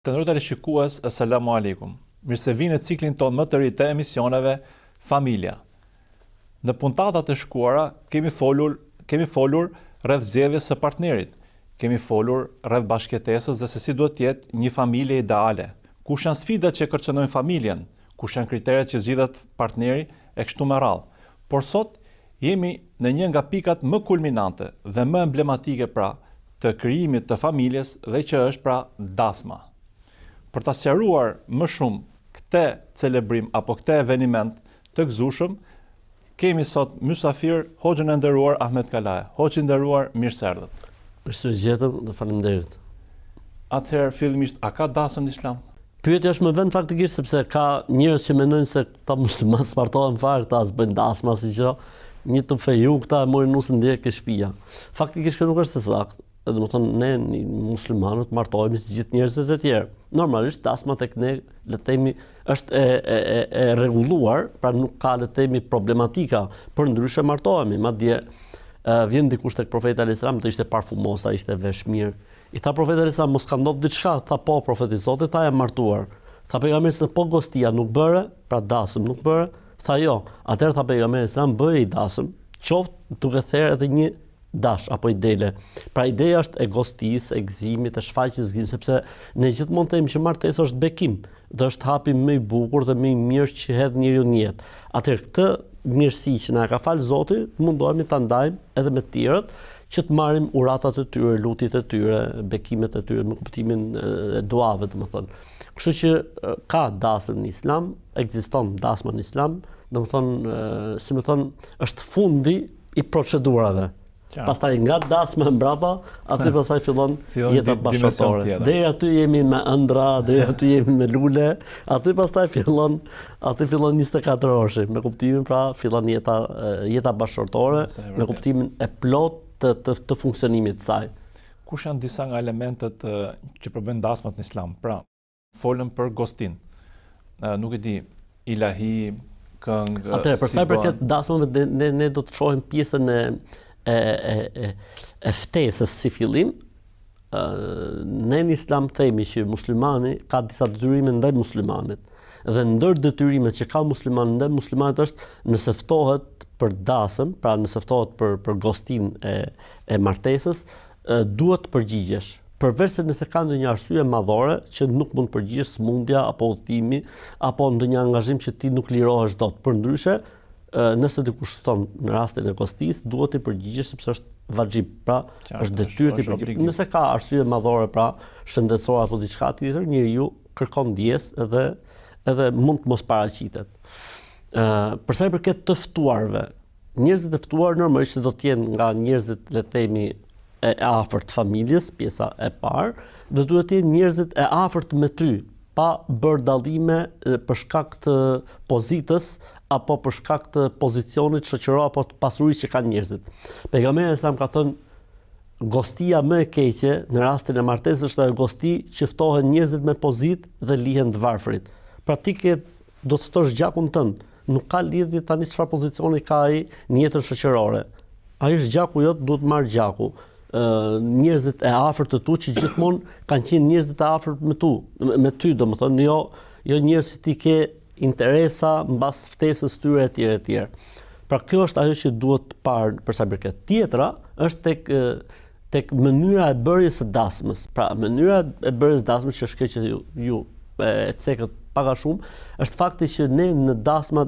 Të nderuar teleshikues, asalamu alaikum. Mirë se vini në ciklin ton më të ri të emisioneve Familja. Në puntatat e shkuara kemi folur rreth zgjedhjes së partnerit. Kemi folur rreth bashkëtesës dhe se si duhet të jetë një familje ideale. Kush janë sfidat që kërcënojnë familjen, kush janë kriteret që zgjidhet partneri e kështu me radhë. Por sot jemi në një nga pikat më kulminante dhe më emblematike të krijimit të familjes dhe që është dasma. Për ta sqaruar më shumë këtë celebrim apo këtë eveniment të gëzueshëm, kemi sot mysafir Hoxhën e nderuar Ahmet Kalaja. Hoxhë i nderuar, mirë se erdhët. Mirë se gjetëm dhe faleminderit. Atëherë fillimisht, a ka dasëm në Islam? Pyetja është më vend faktikisht sepse ka njerëz që mendojnë se këta muslimanë spartohen fare, këta as bëjnë dasma si gjë, një të feju këta e morin nusën direkt ke shtëpia. Faktikisht kjo nuk është e saktë. Domethënë ne muslimanët martohemi si gjithë njerëzit e tjerë. Normalisht dasma tek ne le të themi është e rregulluar, pra nuk ka le të themi problematika, por ndryshe martohemi. Madje vjen dikush tek profeti alayhis salam të ishte parfumosa, ishte vesh mirë. I tha profeti alayhis salam, mos ka ndodhur diçka? Tha po, profeti i Zotit, tha jam martuar. Tha pejgamberi se po gostia nuk bëre, pra dasëm nuk bëre. Tha jo. Atëherë tha pejgamberi alayhis salam, bëje i dasëm, qoftë duke thërë edhe një dash apo i dele. Pra ideja është e gostisë, e gëzimit, e shfaqjes gëzimit, sepse ne gjithmonë themi që martesa është bekim, dhe është hapi më i bukur dhe më i mirë që hedh njeriu në jetë. Atëherë këtë mirësi që na ka fal Zoti, mundohemi ta ndajmë edhe me të tjerët, që të marrim uratat e tyre, lutjet e tyre, bekimet e tyre, me kuptimin e duave, domethënë. Kështu që ka dasëm në Islam, ekziston dasma në Islam, domethënë, si më thon, është fundi i procedurave. Pastaj nga dasma mbrapa, aty pastaj fillon jeta bashkëtorë. Deri aty jemi me ëndra, deri aty jemi me lule, aty pastaj fillon 24 orësh, me kuptimin pra fillon jeta bashkëtorë, me kuptimin e plotë të funksionimit të saj. Kush janë disa nga elementet që përbën dasmat në Islam? Pra, folëm për gostin. Nuk e di, ilahi, këngë. Atëherë, për sa i përket dasmave, ne do të shohim pjesën e ftesës si fillim. Ne në Islam themi që muslimani ka disa detyrime ndaj muslimanit. Dhe ndër detyrimet që ka muslimani ndaj muslimanit është nëse ftohet për dasëm, pra nëse ftohet për gostin e martesës, duhet të përgjigjesh. Përveç se nëse ka ndonjë arsye madhore që nuk mund të përgjigjesh, smundja apo udhëtimi apo ndonjë angazhim që ti nuk lirohesh dot. Përndryshe, nëse dikush thon në rastin e gostisë, duhet të përgjigjesh sepse është vajxhib, pra është detyrë të përgjigjesh. Nëse ka arsye madhore, pra shëndetësore apo diçka tjetër, njeriu kërkon ndjes edhe mund të mos paraqitet. Për sa i përket të ftuarve, njerëzit e ftuar normalisht do të jenë nga njerëzit le të themi e afërt familjes, pjesa e parë, dhe duhet të jenë njerëzit e afërt me ty, pa bërë dallime për shkak të pozitës apo për shkak të pozicionit shoqëror apo të pasurisë që kanë njerëzit. Pejgamberi sa më ka thënë gostia më e keqe në rastin e martesës është ajo gosti që ftohen njerëzit me pozitë dhe lihen të varfrit. Praktike do të ftosh gjakun tënd. Nuk ka lidhje tani çfarë pozicioni ka ai në jetën shoqërore. Ai është gjaku jot, duhet marr gjaku. Njerëzit e afërt të tu që gjithmonë kanë qenë njerëzit e afërt me ty, domethënë jo njerëz që ti ke interesa mbas ftesës tyre etj. Pra kjo është ajo që duhet të parë për sa i përket. Tjetra është tek mënyra e bërjes së dasmës. Pra mënyra e bërjes së dasmës që është kjo që ju e cekët pak a shumë, është fakti që ne në dasma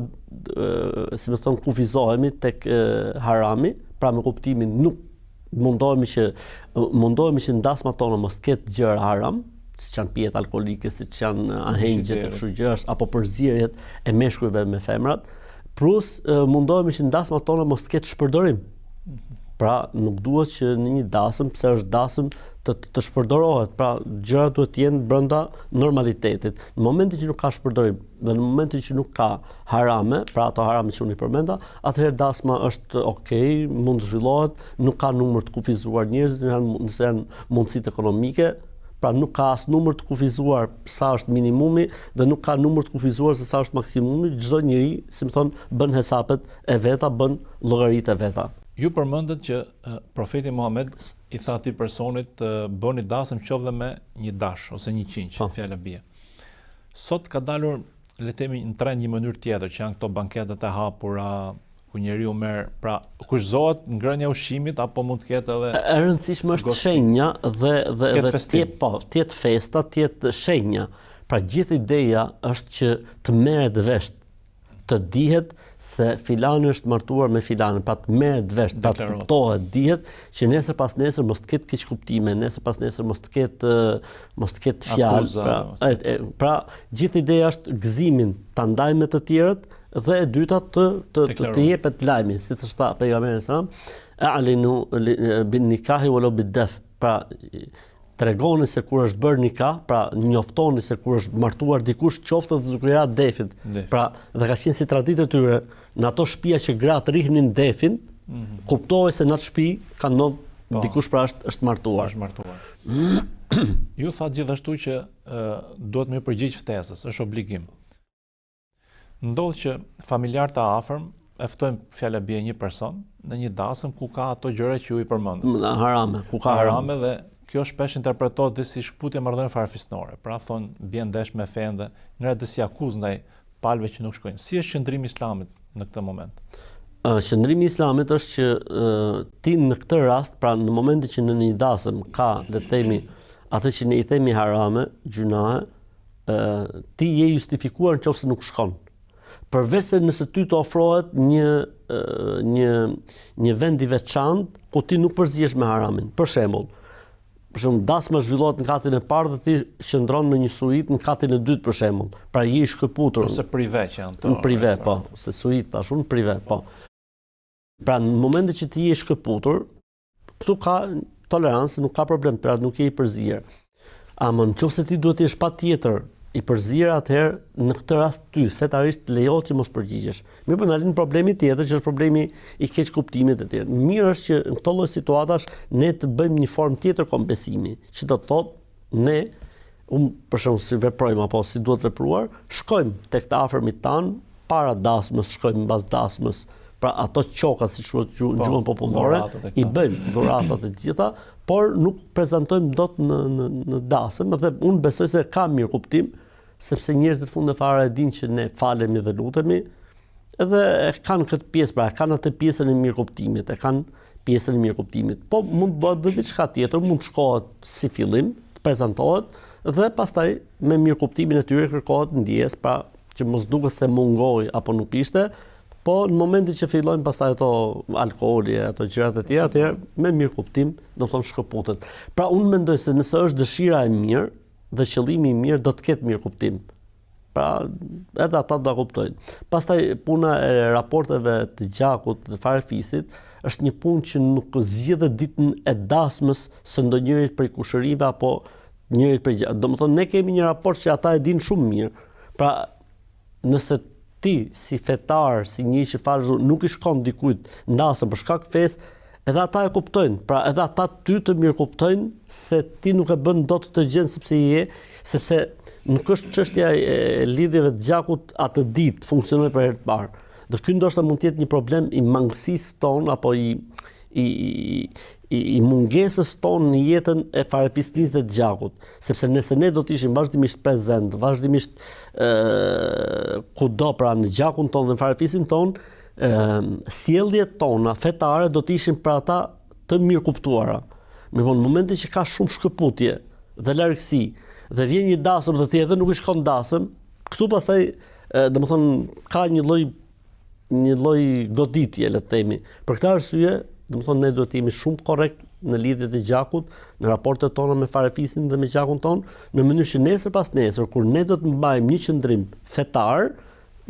si më thon kufizohemi tek harami, pra me kuptimin nuk mundohemi që në dasmat tona mos ketë gjëra haram, siç janë pijet alkolike, siç janë ahengjet e kështu gjërash apo përzierjet e meshkujve me femrat, plus mundohemi që në dasmat tona mos ketë shpërdorim. Pra nuk duhet që në një dasëm, pse është dasëm, të shpërdorohet, pra gjërat duhet të jenë brenda normalitetit. Në momentin që nuk ka shpërdorim dhe në momentin që nuk ka harame, pra ato harame që unë i përmenda, atëherë dasma është okay, mund zhvillohet, nuk ka numër të kufizuar njerëz, nëse janë mundësitë ekonomike, pra nuk ka as numër të kufizuar sa është minimumi dhe nuk ka numër të kufizuar se sa është maksimumi. Çdo njeri, si më thon, bën hesapet e veta, bën llogaritë e veta. Ju përmendët që profeti Muhammed i tha atij personit bëni dasëm qoftë dhe me një dash ose një qinç, fjalë bie. Sot ka dalur le të themi në trend një mënyrë tjetër që janë këto banketet e hapura ku njeriu merr, pra kushtohet ngrënia e ushqimit apo mund të ketë edhe e rëndësishme është shenja dhe tjetë festa, tjetë shenja. Pra gjithë ideja është që të merret vesh, të dihet se filani është martuar me filanin, pra të merret vesh, pra të kuptohet, dihet që nesër pas nesër mos të ketë keq kuptime, nesër pas nesër mos të ketë fjalë. Pra gjithë ideja është gëzimin ta ndaj me të tjerët dhe e dyta të jepet lajmi, si të thashë pejgamberi sallallahu alajhi wasallam, bin nikahi wala bid-daf. Pra tregoni se kur është bërë nikah, pra njoftoni se kur është martuar dikush, qoftë dhe duke ra defin. Pra dhe ka qenë si traditë e tyre, në ato shtëpia që gratë rrihnin defin, kuptohej se në atë shtëpi ka ndodhur dikush pra është martuar. Ju tha gjithashtu që duhet me përgjigj ftesës, është obligim. Ndodh që familjarët e afërm e ftojmë fjalë bie një person në një dasëm ku ka ato gjëra që ju i përmendëm. Harame, ku ka harame dhe kjo shpesh interpretohet dhe si shkputje marrëdhënie farafisnore. Pra thonë bie ndesh me fen dhe njëra të si akuzë ndaj palëve që nuk shkojnë. Si është qëndrimi i Islamit në këtë moment? Qëndrimi i Islamit është që ti në këtë rast, pra në momentin që në një dasëm ka, le të themi, atë që ne i themi harame, gjunahe, ti je justifikuar nëse nuk shkon. Përveç se nëse ty të ofrohet një vend i veçantë ku ti nuk përzihesh me haramin. Për shembull, dasma zhvillohet në katin e parë dhe ti qëndron në një suite në katin e dytë për shembull. Pra je i shkëputur. Ose prive që janë to. Në prive, po, se suite tash në prive, po. Pra në momentin që ti je i shkëputur, këtu ka tolerancë, nuk ka problem, pra nuk je i përzier. Ama nëse ti duhet të jesh patjetër i përzier, atëherë në këtë rast ty fetarisht lejohet që mos përgjigjesh. Mirë, po na lën problemi tjetër që është problemi i keq kuptimit të tjerë. Mirë është që në këto lloj situatash ne të bëjmë një formë tjetër kompensimi, që do të thotë ne për shembull si veprojmë apo si duhet vepruar, shkojmë tek të afërmit tan para dasmës, shkojmë mbas dasmës. Pra ato qoka si quhet në gjuhën popullore, i bëjmë dhuratat e gjitha, por nuk prezantojmë dot në dasëm, dhe unë besoj se ka mirë kuptim, sepse njerëzit fund e fare e dinë që ne falemi dhe lutemi, edhe e kanë këtë pjesë, pra e kanë atë pjesën e mirë kuptimit, Po mund të bëhet dhe diçka tjetër, mund të shkohet si fillim, të prezantohet, dhe pastaj me mirë kuptimin e tyre kërkohet ndjes, pra që mos duket se mungoi apo nuk ishte. Po në momentin që fillojnë pastaj ato alkooli, ato gjërat e tjera, atëherë me mirë kuptim, do të thonë shkëputet. Pra unë mendoj se nëse është dëshira e mirë dhe qëllimi i mirë, do të ketë mirë kuptim. Pra edhe ata do ta kuptojnë. Pastaj puna e raporteve të gjakut dhe farefisit është një punë që nuk zgjidhet ditën e dasmës së ndonjërit prej kushërive apo njërit prej gjakut. Domethënë ne kemi një raport që ata e dinë shumë mirë. Pra nëse ti si fetar, si një që falë, nuk i shkon dikujt ndasëm për shkak fesë, edhe ata e kuptojnë. Pra edhe ata ty të mirë kuptojnë se ti nuk e bën dot të gjën sepse nuk është çështja e lidhjeve të gjakut atë ditë funksionoi për herë të parë. Dhe ky ndoshta mund të jetë një problem i mangësisë tonë apo i mungesës tonë në jetën e farefisnisë dhe të gjakut, sepse nëse ne do të ishim vazhdimisht prezent, vazhdimisht kudo pra në gjakun tonë dhe në farefisin tonë, sjelljet tona fetare do të ishin për ata të mirë kuptuara. Në momentin që ka shumë shkëputje dhe largësi dhe vjen një dasëm dhe ti edhe nuk i shkon dasëm, këtu pastaj domethënë ka një lloj goditje, le të themi. Për këtë arsye, domethënë ne duhet të jemi shumë korrekt në lidhjet e gjakut, në raportet tona me farefisin dhe me gjakun ton, në mënyrë që nesër pas nesër, kur ne do të mbajmë një qëndrim fetar,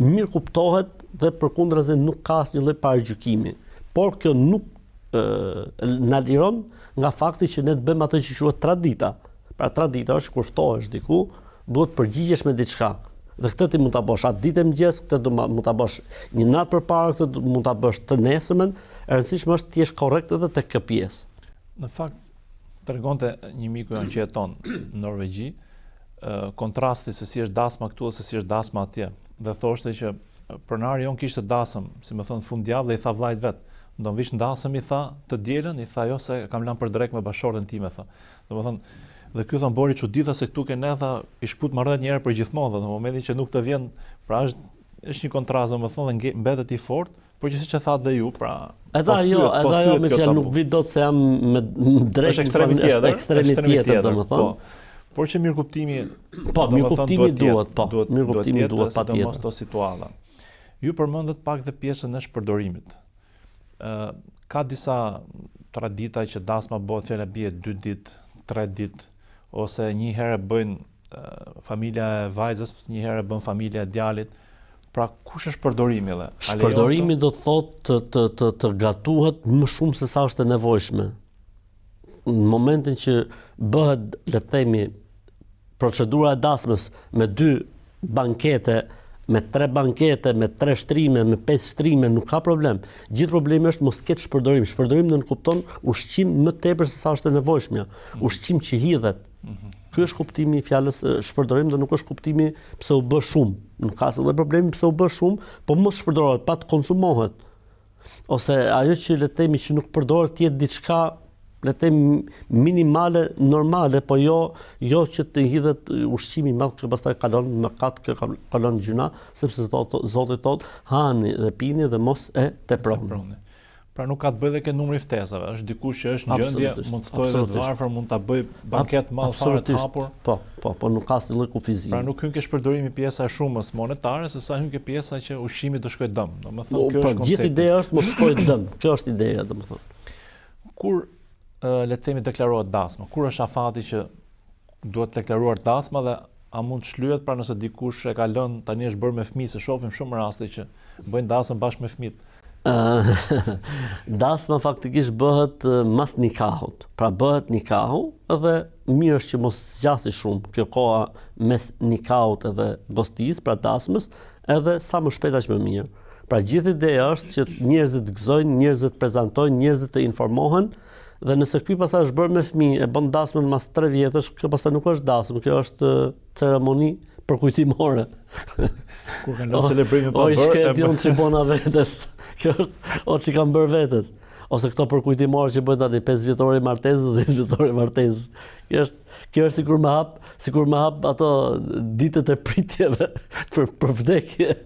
mirë kuptohet dhe përkundrazi nuk ka asnjë lloj paragjykimi. Por kjo nuk na liron nga fakti që ne të bëjmë atë që quhet tradita. Pra tradita është kur ftohesh diku, duhet përgjigjesh me diçka. Dhe këtë ti mund ta bësh atë ditë mëngjes, këtë mund ta bësh një natë përpara, këtë mund ta bësh të nesërmen. E rëndësishme është të jesh korrekt edhe tek kjo pjesë. Në fakt, tregonte një miku janë që jeton në Norvegji, kontrasti se si është dasma këtu ose si është dasma atje. Dhe thoshte që pronari jon kishte dasëm, si më thon fundjavë, dhe i tha vllajt vet, do vish ndasëm i tha të dielën, i tha jo se kam lënë për drek me bashortën time tha. Domethënë dhe ky tha Bori çuditha se këtu ke ne tha i shput më 10 herë për gjithmonë, dhe në momentin që nuk të vjen, pra është një kontrast domethënë dhe mbetet i fortë, por që siç e thatë dhe ju, pra edhe ajo me fjalë nuk vi dot se jam me drejt ekstremi tjetër domethënë. Por që mirëkuptimi mirëkuptimi duhet patjetër. Sidomos këto situata. Ju përmendët pak dhe pjesën e shpërdorimit. Ka disa tradita që dasma bëhet fjala bie 2 ditë, 3 ditë, ose një herë bëjnë familja e vajzës, një herë bën familja e djalit. Pra kush është shpërdorimi dhe? Shpërdorimi do të thotë të gatuhet më shumë se sa është e nevojshme. Në momentin që bëhet, le të themi, procedura e dasmës me 2 bankete, me 3 bankete, me 3 shtrime, me 5 shtrime, nuk ka problem. Gjithë problemi është mos ketë shpërdorim. Shpërdorim do të kupton ushqim më tepër se sa është e nevojshme. Ushqim që hidhet. Ky është kuptimi i fjalës shpërdorim, dhe nuk është kuptimi pse u bë shumë. Nuk ka asnjë problem pse u bë shumë, po mos shpërdorohet, pa të konsumohet. Ose ajo që le të themi që nuk përdoret të jetë diçka le të themi minimale, normale, po jo që të hidhet ushqimi i madh që pastaj kalon mëkat, që kalon gjuna, sepse Zoti thot, hani dhe pini dhe mos e teproni. Pra nuk ka të bëjë dhe ke numri ftesave, është dikush që është në gjendje, mund të stojë dhe të varfër, mund ta bëj banket madh fare të hapur. Po nuk ka asnjë lloj kufizimi. Pra nuk hyn ke shpërdorimi pjesa e shumës monetare, se sa hyn ke pjesa që ushqimi do shkojë dëm. Domethënë kjo është koncepti. Gjithë ideja është mos shkojë dëm. Kjo është ideja, domethënë. Kur le të themi deklarohet dasma, kur është afati që duhet deklaruar dasma dhe a mund të shlyhet, pra nëse dikush e ka lënë tani është bërë me fëmijë, se shohim shumë raste që bëjnë dasmën bashkë me fëmijët. Dasma faktikisht bëhet mas nikahut. Pra bëhet nikahu edhe mirë është që mos zgjasë shumë kjo koha mes nikahut edhe gostis, pra dasmës, edhe sa më shpejt aq më mirë. Pra gjithë ideja është që njerëzit gëzojnë, njerëzit prezantojnë, njerëzit të informohen, dhe nëse ky pastaj është bërë me fëmijë, e bën dasmën mas 3 vjetësh, kjo pastaj nuk është dasmë, kjo është ceremoni përkujtimore. Kur kanë lënë celebrime pa bërë. O shkret diun që bona vetes. Kjo është që kanë bërë vetes. Ose këto përkujtimore që bëjnë tani 5 vjetore martesë dhe 10 vjetore martesë. Kjo është sikur më hap ato ditët e pritjeve për vdekje.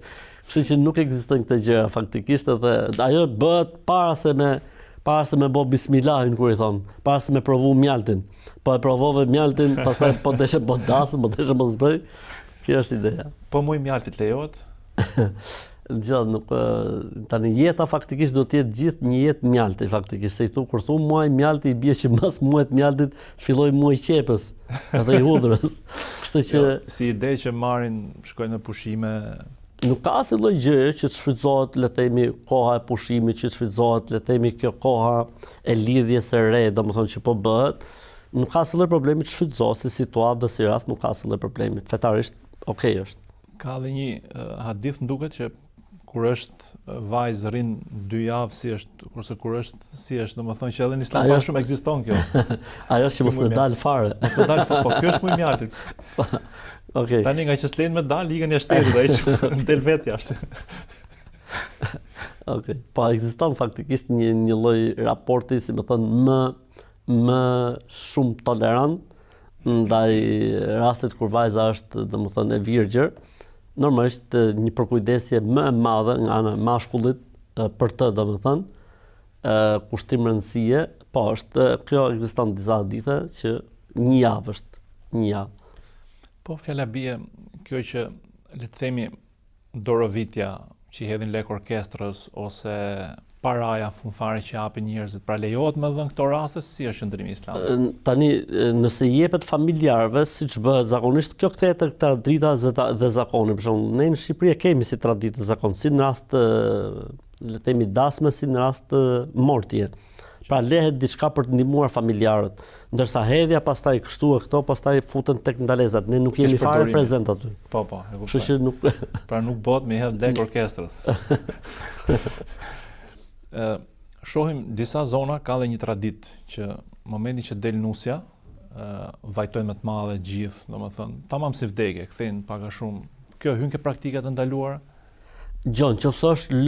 Kështu që nuk ekzistojnë këto gjëra faktikisht, edhe ajo bëhet para se me bo bismillahin, kur i thon, para se me provu mjaltin. Po e provove mjaltin, pastaj po deshe po dasëm, po deshe mos bëj. Kjo është ideja. Po muj mjaltit lejohet? Gjatë nuk tani jeta faktikisht do të jetë gjithë një jetë mjalti faktikisht, se kur thu muaj mjalti i bie që mas muajit mjaltit filloi muaji i qepës edhe i hudrës. Kështu që si ide që marrin, shkojnë në pushime. Nuk ka asnjë lloj gjëje që të shfrytëzohet, le të themi, koha e pushimit, që të shfrytëzohet, le të themi, kjo koha e lidhjes së re, domethënë që po bëhet. Nuk ka asnjë lloj problemi të shfrytëzohet si situatë dhe si rast, nuk ka asnjë lloj problemi. Fetarisht okay është. Ka edhe një hadith nduket që kur është vajzë rrin 2 javë si është, kurse kur është domethënë që edhe në Islam shumë ekziston kjo. Ajo që mos më dal fare. Mos më dal fare, po kjo është më i mjaltit. Okej. Tani nga që s'len me dal, ikën jashtë shtetit, ai që del vet jashtë. Okej. Po ekziston faktikisht një lloj raporti, si më thon, më shumë tolerant ndaj rastet kur vajza është, domethënë, e virgjër. Normalisht një përkujdesje më e madhe nga ana e mashkullit për të, domethënë, kushtim rëndësie, po është kjo ekziston disa hadithe që 1 javë është, 1 javë. Po fjala bie kjo që le të themi dorovitja që i hedhin lek orkestrës ose paraja fundfare që japin njerëzit, pra lejohet me dhënë këto raste, si është qëndrimi islam? Tani nëse jepet familjarëve, siç bëhet zakonisht, kjo kthehet tek tradita dhe zakoni. Për shembull, ne në Shqipëri kemi si traditë dhe zakon, si në rast le të themi dasme, si në rast mortje. Pra lehet diçka për të ndihmuar familjarët, ndërsa hedhja pastaj kështu e këto pastaj futen tek ndalezat. Ne nuk jemi fare prezent aty. Po, e kuptoj. Kështu që nuk pra nuk bëhet me hedh lek orkestrës. Shohim disa zona ka dhe një traditë që momentin që del nusja, vajtojnë me të madhe gjithë, domethënë, tamam si vdekje, kthejnë pak a shumë. Kjo hyn ke praktika të ndaluara? Gjon, nëse është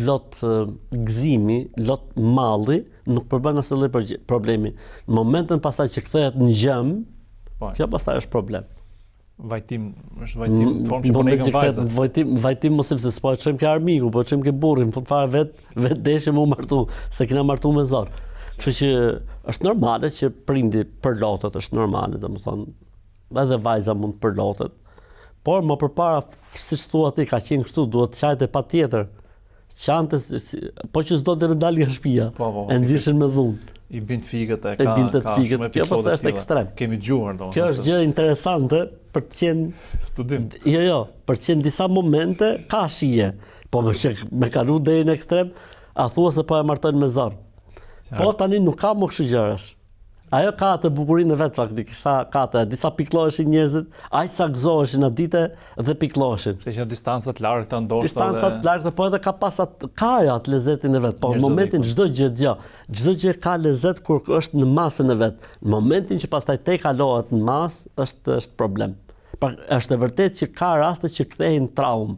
lot gëzimi, lot malli, nuk përbën asnjë lloj problemi. Në momentin pastaj që kthehet në gjëm, kjo pastaj është problem. Vajtim formë që po ne kemi vajzat. Vajtim mos se s'po çojmë ke armiku, po çojmë ke burrin, po fare vet deshëm u martu, se kena martu me zor. Kështu që është normale që prindi përlotet, është normale, domethënë, edhe vajza mund të përlotet. Por më përpara, siç thua ti, ka qenë kështu, duhet çajte patjetër. Çante, po që s'do të më dalë nga shtëpia. E nxirrshin me dhunë. I bind fikët e ka shumë kjo pastaj është ekstrem. Kemi dëgjuar domosdoshmë. Kjo është gjë interesante për të qenë studim. Jo, për të qenë disa momente ka shije. Po me kalu deri në ekstrem, a thua se po e martojnë me zor. Po tani nuk ka më kështu gjërash. Ajo ka atë bukurinë vet faktikisht, ka atë disa pikëlloheshin njerëzit, aq sa gëzoheshin atë ditë dhe pikëlloheshin. Se janë distanca të largëta ndoshta. Distanca të largëta, po edhe ka pas atë lezetin e vet. Po në momentin çdo gjë ka lezet kur është në masën e vet. Në momentin që pastaj te kalohet në masë, është problem. Pra është e vërtetë që ka raste që kthehen traumë.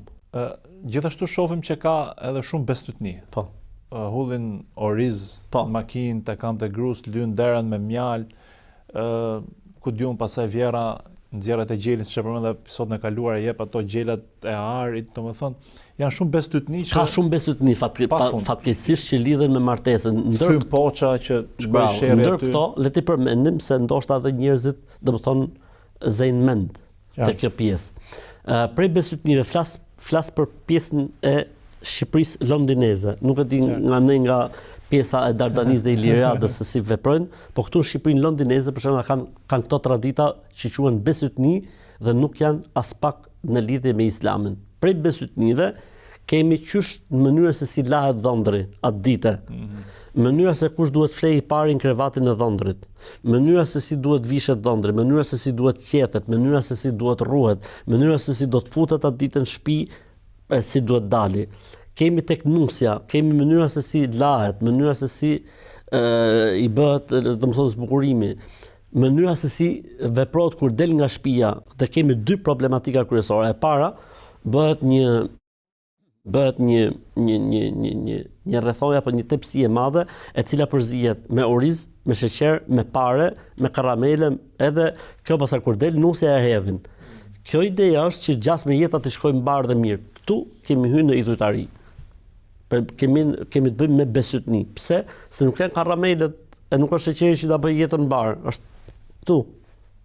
Gjithashtu shohim që ka edhe shumë bestytni. Po. Hullin oriz në makinë, të kam të grus, lynë derën me mjalë, ku diun pasaj vjera nxjerrat e gjelin, që përmend edhe episodin e kaluar e jep ato gjelat e arit, domethënë janë shumë bestytni që ka shumë bestytni fatkeqësisht që lidhen me martesën. Ndër poça që shkoj sherrë aty. Ndër këto, le të përmendim se ndoshta edhe njerëzit, domethënë zejnë mend te kjo pjesë. Prej bestytnive flas për pjesën e Shqipërisë londineze, nuk e di nga pjesa e Dardanis dhe Iliriadës se si veprojnë, po këtu në Shqipërinë londineze për shembull kanë këto tradita që quhen besytni dhe nuk janë as pak në lidhje me Islamin. Prej besytnive kemi qysh në mënyrë se si lahet dhëndri atë ditë. Mënyra se kush duhet flej i pari në krevatin e dhëndrit, mënyra se si duhet vishet dhëndri, mënyra se si duhet qepet, mënyra se si duhet ruhet, mënyra se si do të futet atë ditë në shtëpi, si duhet dali. Kemi tek nusja, kemi mënyra se si lahet, mënyra se si i bëhet, domethënë zbukurimi, mënyra se si veprohet kur del nga shtëpia, dhe kemi dy problematika kryesore. E para bëhet një rrethojë apo një tepsi e madhe, e cila përzihet me oriz, me sheqer, me pare, me karamele, edhe kjo pastaj kur del nusja e hedhin. Kjo ideja është që gjas me jeta të shkojmë mbar dhe mirë. Këtu kemi hyrë në idhujtari. Kemi të bëjmë me besytni. Pse? Se nuk janë karamelet e nuk është sheqeri që ta bëjë jetën mbar. Është këtu.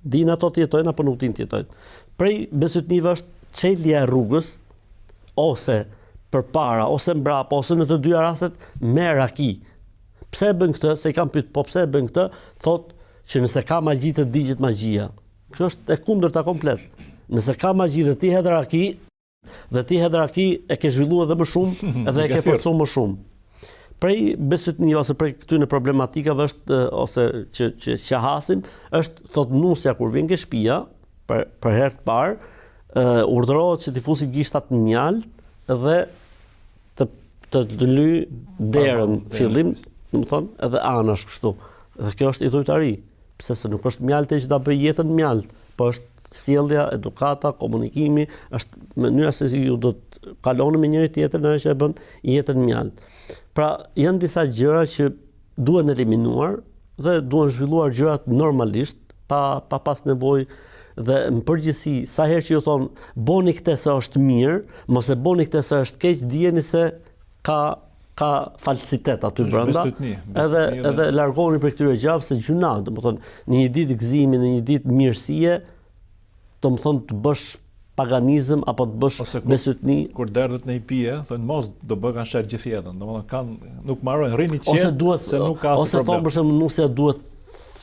Dinë ato të jetojnë apo nuk dinë të jetojnë. Prej besytnive është çelja e rrugës ose përpara ose mbrapa ose në të dyja rastet me raki. Pse e bën këtë? Se i kam pyet, po pse e bën këtë? Thotë që nëse ka magji të digjet magjia. Kjo është e kundërta komplet. Nëse ka magji dhe ti hedh raki, dhe ti hedh raki e ke zhvilluar edhe më shumë, edhe e ke forcuar më shumë. Prej besytnive ose prej këtyre problematikave është ose që hasim, është thot nusja kur vjen ke shtëpia, për herë të parë, urdhërohet që t'i fusi gishtat në mjalt dhe të lyj derën fillim, domethënë, edhe anash kështu. Dhe kjo është idhujtari, pse se nuk është mjalte që ta bëj jetën mjalt, po është sjellja, edukata, komunikimi, është mënyra se si ju do të kaloni me njëri tjetrin ajo që e bën jetën mjalt. Pra, janë disa gjëra që duhen eliminuar dhe duhen zhvilluar gjërat normalisht, pa pas nevojë dhe në përgjithësi, sa herë që ju thon boni këtë se është mirë, mos e boni këtë se është keq, dijeni se ka falsitet aty brenda. Edhe largoni prej këtyre gjave se gjuna, domethënë, në një ditë gëzimi, në një ditë mirësie, domethënë të bësh paganizëm apo të bësh besytni. Kur derdhet në pije, thonë mos do bë kanë shër gjithë jetën. Domethënë nuk marrojnë, rrini qetë se nuk ka as problem. Ose thon për shembull nusja duhet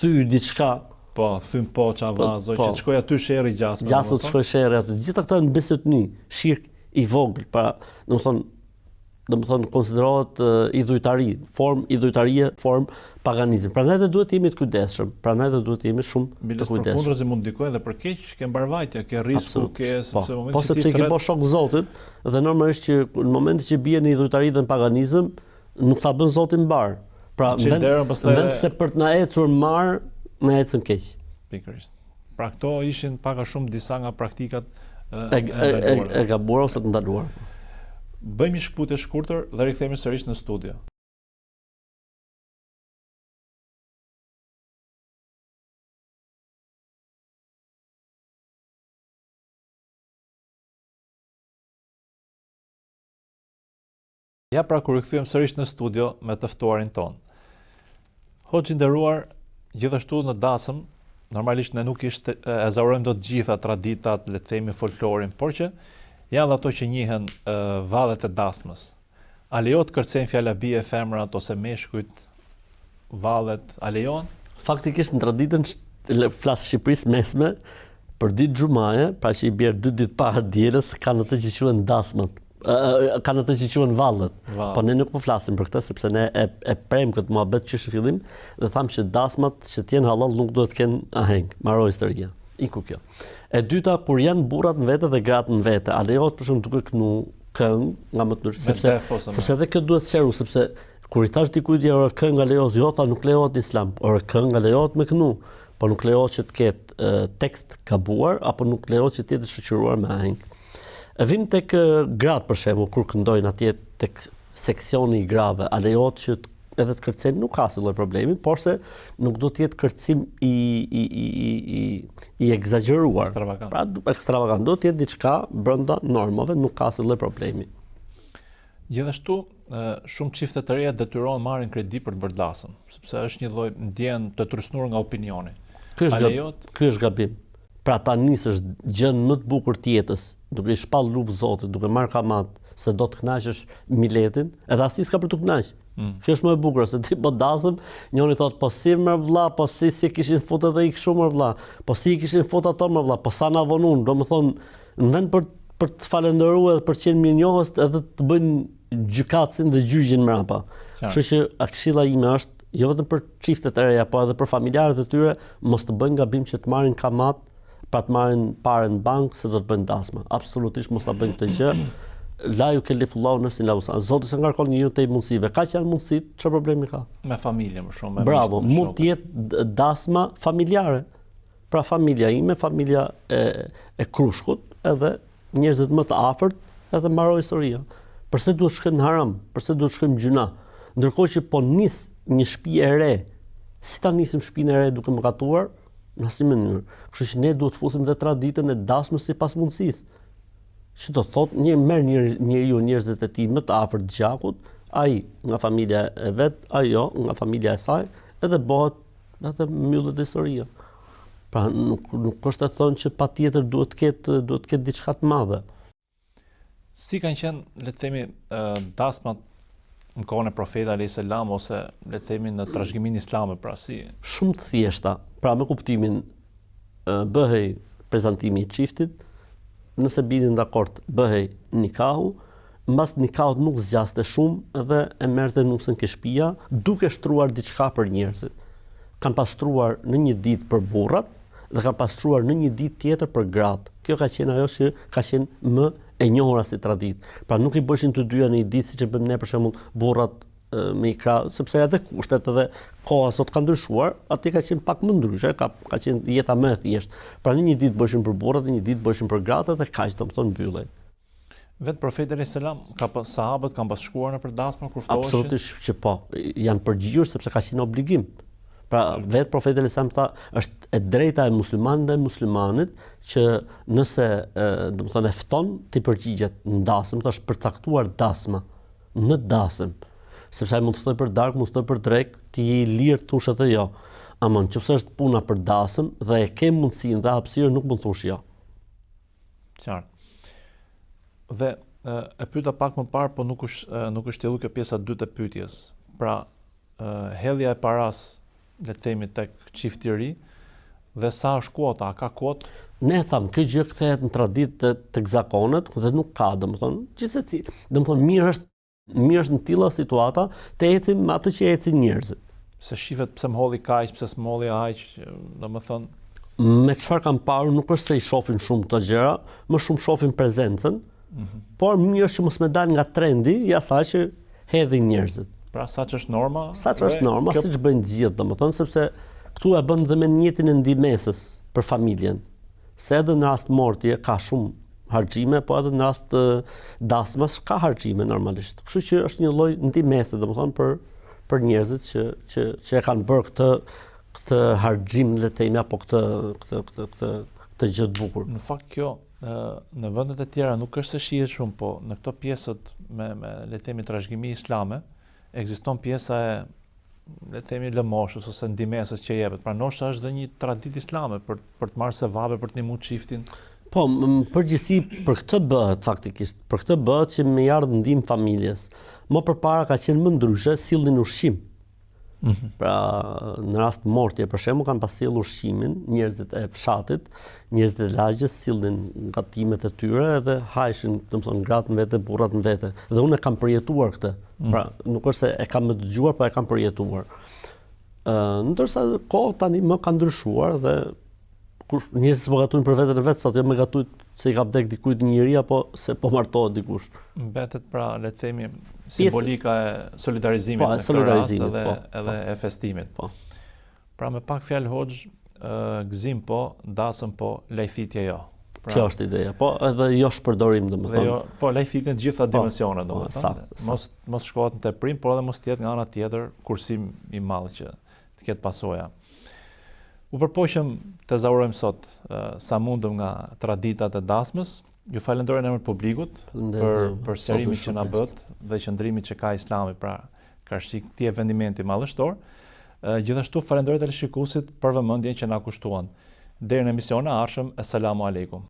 thyr diçka. Po, thym poça vazo që të shkoj aty sherrri gjasmë. Gjasmë të shkoj sherrri aty. Gjithë këto janë besytni, shirk i vogël, pra, domethënë konsiderohet idhujtari, formë idhujtarie, formë paganizëm. Prandaj dhe duhet të jemi të kujdesshëm. Prandaj dhe duhet të jemi shumë të kujdesshëm. Përkundërzi mund ndikojë edhe për keq, ke mbarvajtje, ke risku, ke sepse momenti që sepse ke bosh shok Zotit dhe normalisht që në momentin që bie në idhujtari dhe në paganizëm, nuk ta bën Zoti mbar. Pra, vend se për të na ecur na ecën keq. Pikërisht. Pra këto ishin pak a shumë disa nga praktikat e gabuar ose të ndaluar. Bëjmë një shkputje shkurtër dhe rikthehemi sërish në studio. Ja pra kur rikthyem sërish në studio me të ftuarin ton. Hoxhi nderuar, gjithashtu në dasëm, normalisht ne nuk ishte e zaurojmë do të gjitha traditat, le të themi folklorin, por që janë ato që njihen vallet e dasmës. A lejohet kërcejnë fjalabie femrat ose meshkujt, vallet, a lejon? Faktikisht në traditën flas Shqipërisë mesme, për ditë xhumaje, pra që i bjerë 2 ditë para dielës, kanë atë që quhen dasmët. Kanë atë që quhen vallet. Po ne nuk po flasim për këtë sepse ne e prem këtë muhabet që në fillim dhe tham që dasmat që të jenë halal nuk duhet të kenë aheng, mbaroi historia. Iku kjo. E dyta, kur janë burrat në vete dhe gratë në vete, a lejohet për shembull duke kënu këngë nga më të ndryshme sepse edhe kjo duhet sqaruar sepse kur i thash dikujt ora kënga lejohet, jo tha nuk lejohet në Islam, ora kënga lejohet me kënu, po nuk lejohet që të ketë tekst gabuar apo nuk lejohet që të jetë shoqëruar me aheng. Vim tek gratë për shembull kur këndojnë atje tek seksioni i grave, a lejohet që edhe të kërcejnë, nuk ka asnjë lloj problemi, por se nuk do të jetë kërcim i egzageruar. Pra ekstravagant, do të jetë diçka brenda normave, nuk ka asnjë lloj problemi. Gjithashtu, shumë çifte të reja detyrohen marrin kredi për të bërë dasëm, sepse është një lloj ndjen të trysnuar nga opinioni. Ky është gabim. Pra ta nisësh gjën më të bukur të jetës, duke i shpall luvë Zotit, duke marrë kamat se do të kënaqësh miletin, edhe as s'ka për të kënaqë. Kjo është më e bukur se ti po dasëm, njëri thot po si më vlla, po si kishin fut edhe ik shumë vlla, po si kishin fut ato më vlla, po sa na vonun, domethënë në vend për të falendëruar edhe për të qenë mirënjohës edhe të bëjnë gjykatësin dhe gjyqin mbrapa. Kështu që këshilla ime është jo vetëm për çiftet e reja, po edhe për familjarët e tyre, mos të bëjnë gabim që të marrin kamat pra të marrin parën në bankë se do të bëjnë dasma. Absolutisht mos ta bëjnë këtë gjë. La yukellifullahu nafsan illa wus'aha. Zoti s'e ngarkon njeriu te mundësive. Ka që janë mundësit, çfarë problemi ka? Me familje më shumë. Bravo, mund të jetë dasma familjare. Pra familja ime, familja e Krushkut, edhe njerëzit më të afërt, edhe mbaroi historia. Përse duhet shkojmë në haram? Përse duhet shkojmë gjuna? Ndërkohë që po nis një shtëpi e re, si ta nisim shtëpinë e re duke mëkatuar? Në asnjë mënyrë. Kështu që ne duhet të fusim dhe traditën e dasmës sipas mundësisë. Që do thotë merr njeriu njerëzit e tij më të afërt gjakut, ai nga familja e vet, ajo nga familja e saj, edhe bëhet edhe mbyllet historia. Pra nuk është të thonë që patjetër duhet të ketë diçka të madhe. Si kanë qenë, le të themi, dasmat në kohën e Profetit alayhis salam ose le të themi në trashëgiminë islame, pra si? Shumë të thjeshta. Pra me kuptimin bëhej prezantimi i çiftit, nëse binin dakord, bëhej nikahu, mbas nikahut nuk zgjaste shumë dhe e merrte nusën ke shtëpia, duke shtruar diçka për njerëzit. Kanë pastruar në një ditë për burrat dhe kanë pastruar në një ditë tjetër për gratë. Kjo ka qenë ajo që ka qenë më e njohura si traditë. Pra nuk i bëshin të dyja në një ditë siç e bëjmë ne për shembull burrat me ikra, sepse edhe kushtet edhe koha sot ka ndryshuar, aty ka qenë pak më ndryshe, ka qenë jeta më e thjeshtë. Pra në një ditë bëshin për burrat, në një ditë bëshin për gratë dhe kaq domethënë mbyllej. Vetë Profeti alayhis salam, sahabët kanë pas shkuar në për dasma kur ftoheshin? Absolutisht që po, janë përgjigjur sepse ka qenë obligim. Pra vetë Profeti alayhis salam tha, është e drejta e muslimanit dhe muslimanit që nëse domethënë e fton ti përgjigjet në dasëm, është përcaktuar dasma në dasëm. Sepse ai mund të thojë për darkë, mund të thojë për drek, ti je i lirë të thush edhe jo. Ama nëse është puna për dasëm dhe e ke mundësinë dhe hapësirën, nuk mund të thush jo. Qartë. Dhe e pyeta pak më parë, po nuk është thellu kjo pjesa 2 e pyetjes. Pra, hedhja e paras, le të themi tek çifti i ri, dhe sa është kuota, a ka kuotë? Ne tham, kjo gjë kthehet në traditë tek zakonet, dhe nuk ka, domethënë, gjithsesi. Domethënë mirë është në tilla situata të ecim me atë që ecin njerëzit. Se shifet pse mholli kaq, pse s'mholli aq, domethënë. Me çfarë kam parë nuk është se i shohin shumë këto gjëra, më shumë shohin prezencën, por mirë është që mos më dal nga trendi i asaj që hedhin njerëzit. Pra saç është norma? Saç është norma, siç bëjnë të gjithë, domethënë, sepse këtu e bën dhe me njëtin e ndihmesës për familjen. Se edhe në rast mortje ka shumë harxime, po edhe në rast të dasmas ka harxime normalisht. Kështu që është një lloj ndihmese, domethënë për njerëzit që e kanë bërë këtë harxhim le të themi apo këtë gjë të bukur. Në fakt kjo në vendet e tjera nuk është se shihet shumë, po në këto pjesët me le të themi trashëgimi islame ekziston pjesa e le të themi lëmoshës ose ndihmesës që jepet. Pra ndoshta është dhe një traditë islame për të marrë sevabe, për të ndihmuar çiftin. Po, në përgjithësi për këtë bëhet faktikisht, për këtë bëhet që me ardh ndihmë familjes. Më përpara ka qenë më ndryshe, sillnin ushqim. Pra në rast mortje për shembull kanë pasjell ushqimin njerëzit e fshatit, njerëzit e lagjes sillnin gatimet e tyre edhe hajshin, domethënë gratë në vete, burrat në vete. Dhe unë e kam përjetuar këtë. Pra nuk është se e kam më dëgjuar, po e kam përjetuar. Ndërsa kohë tani më ka ndryshuar dhe kur njerëzit po gatojnë për veten e vet, sot jo më gatojnë se i ka vdek dikujt një njeri apo se po martohet dikush. Mbetet pra le të themi simbolika e solidarizimit me këtë rast edhe e festimit. Po. Pra me pak fjalë hoxh, gëzim po, dasëm po, lajthitje jo. Pra, kjo është ideja, po edhe jo shpërdorim domethënë. Po lajthitjen të gjitha dimensionet domethënë. Mos shkohet në teprim, por edhe mos jetë nga ana tjetër kursim i madh që të ketë pasoja. U përpoqëm të zaurojmë sot sa mundëm nga traditat e dasmës. Ju falenderoj në emër të publikut për sqarimin që na bët dhe qëndrimin që ka Islami pra karshik këtij vendimenti madhështor. Gjithashtu falenderoj teleshikuesit për vëmendjen që na kushtuan. Deri në emisionin e ardhshëm, asalamu alaikum.